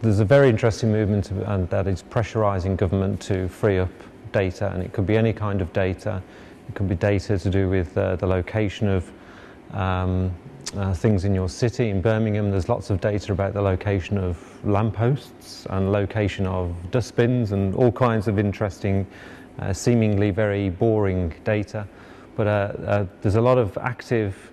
there's a very interesting movement and that is pressurising government to free up data, and it could be any kind of data. It could be data to do with the location of things in your city. In Birmingham, there's lots of data about the location of lampposts and location of dustbins and all kinds of interesting, seemingly very boring data. But there's a lot of active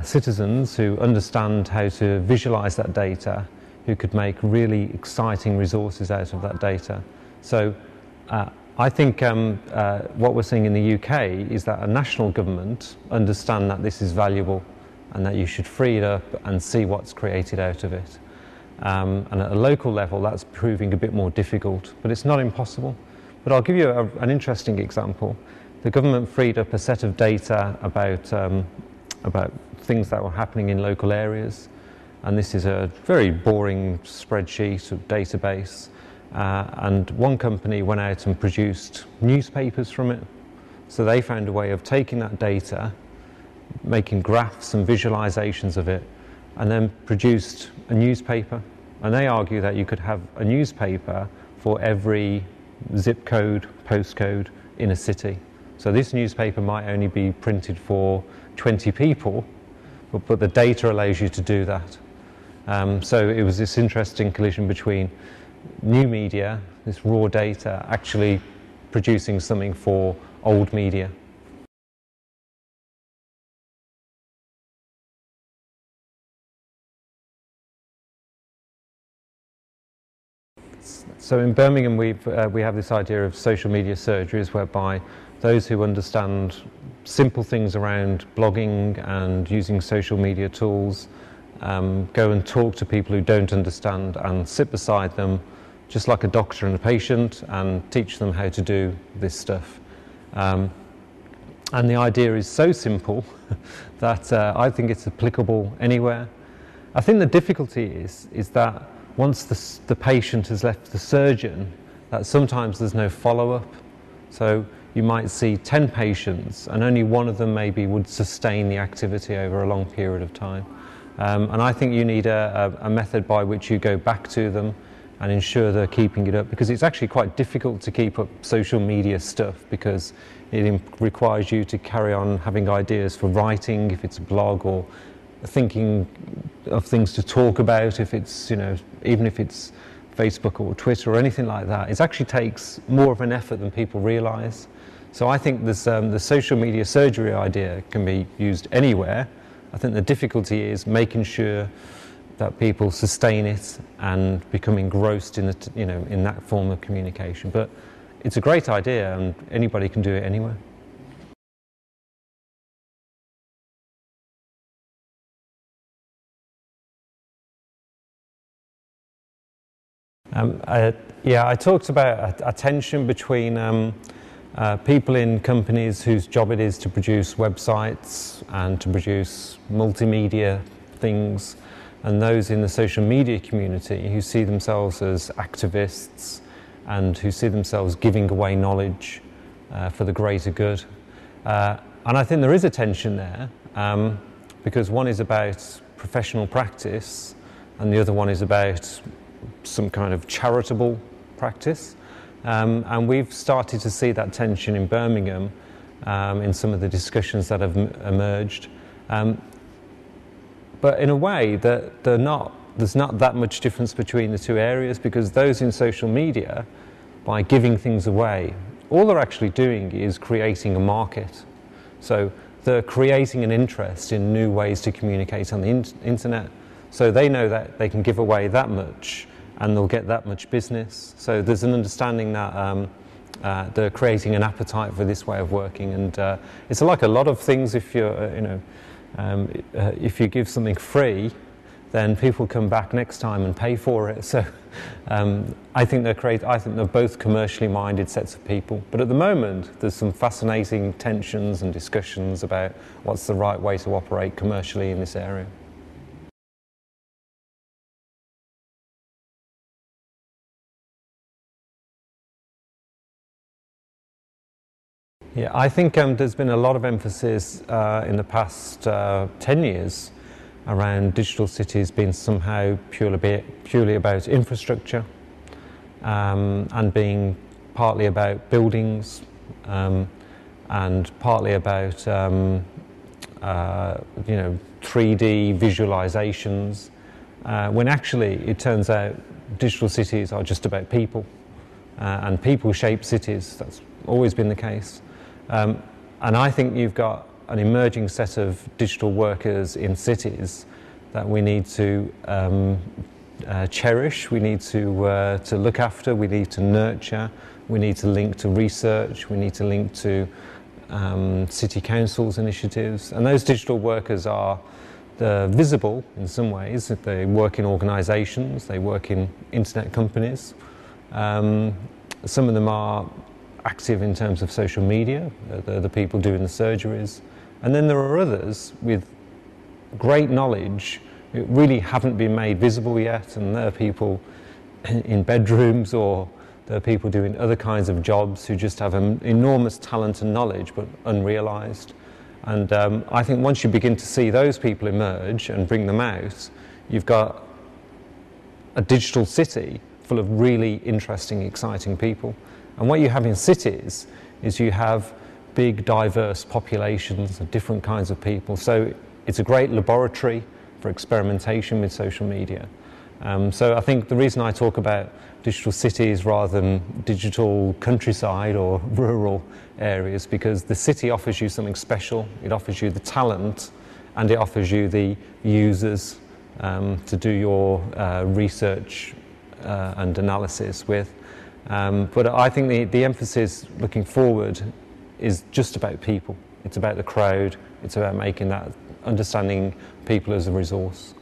citizens who understand how to visualize that data, who could make really exciting resources out of that data. So I think what we're seeing in the UK is that a national government understand that this is valuable and that you should free it up and see what's created out of it. And at a local level, that's proving a bit more difficult, but it's not impossible. But I'll give you an interesting example. The government freed up a set of data about things that were happening in local areas, and this is a very boring spreadsheet or database, and one company went out and produced newspapers from it. So they found a way of taking that data, making graphs and visualizations of it, and then produced a newspaper. And they argue that you could have a newspaper for every zip code, postcode in a city. So this newspaper might only be printed for 20 people, but the data allows you to do that. So it was this interesting collision between new media, this raw data, actually producing something for old media. So in Birmingham we have this idea of social media surgeries, whereby those who understand simple things around blogging and using social media tools go and talk to people who don't understand and sit beside them just like a doctor and a patient and teach them how to do this stuff. And the idea is so simple that I think it's applicable anywhere. I think the difficulty is that once the patient has left the surgeon, that sometimes there's no follow-up. So you might see 10 patients and only one of them maybe would sustain the activity over a long period of time. And I think you need a method by which you go back to them and ensure they're keeping it up, because it's actually quite difficult to keep up social media stuff, because it requires you to carry on having ideas for writing if it's a blog, or thinking of things to talk about if it's, even if it's Facebook or Twitter or anything like that. It actually takes more of an effort than people realise. So I think this, the social media surgery idea can be used anywhere. I think the difficulty is making sure that people sustain it and become engrossed in the, in that form of communication. But it's a great idea, and anybody can do it anywhere. I talked about a tension between people in companies whose job it is to produce websites and to produce multimedia things, and those in the social media community who see themselves as activists and who see themselves giving away knowledge for the greater good. And I think there is a tension there, because one is about professional practice and the other one is about some kind of charitable practice. And we've started to see that tension in Birmingham in some of the discussions that have emerged. But in a way, there's not that much difference between the two areas, because those in social media, by giving things away, all they're actually doing is creating a market. So they're creating an interest in new ways to communicate on the internet. So they know that they can give away that much and they'll get that much business. So there's an understanding that they're creating an appetite for this way of working. And it's like a lot of things. If you're, if you give something free, then people come back next time and pay for it. So I think they're both commercially minded sets of people. But at the moment, there's some fascinating tensions and discussions about what's the right way to operate commercially in this area. Yeah, I think there's been a lot of emphasis in the past 10 years around digital cities being somehow purely about infrastructure, and being partly about buildings, and partly about 3D visualizations, when actually it turns out digital cities are just about people, and people shape cities. That's always been the case, and I think you've got an emerging set of digital workers in cities that we need to cherish, we need to look after, we need to nurture, we need to link to research, we need to link to city councils' initiatives. And those digital workers are visible in some ways. They work in organisations, they work in internet companies. Some of them are active in terms of social media, they're the people doing the surgeries. And then there are others with great knowledge who really haven't been made visible yet, and there are people in bedrooms, or there are people doing other kinds of jobs who just have an enormous talent and knowledge but unrealised. And I think once you begin to see those people emerge and bring them out, you've got a digital city full of really interesting, exciting people. And what you have in cities is you have big, diverse populations of different kinds of people. So it's a great laboratory for experimentation with social media. So I think the reason I talk about digital cities rather than digital countryside or rural areas, because the city offers you something special. It offers you the talent, and it offers you the users to do your research and analysis with. But I think the emphasis looking forward is just about people. It's about the crowd. It's about making that, understanding people as a resource.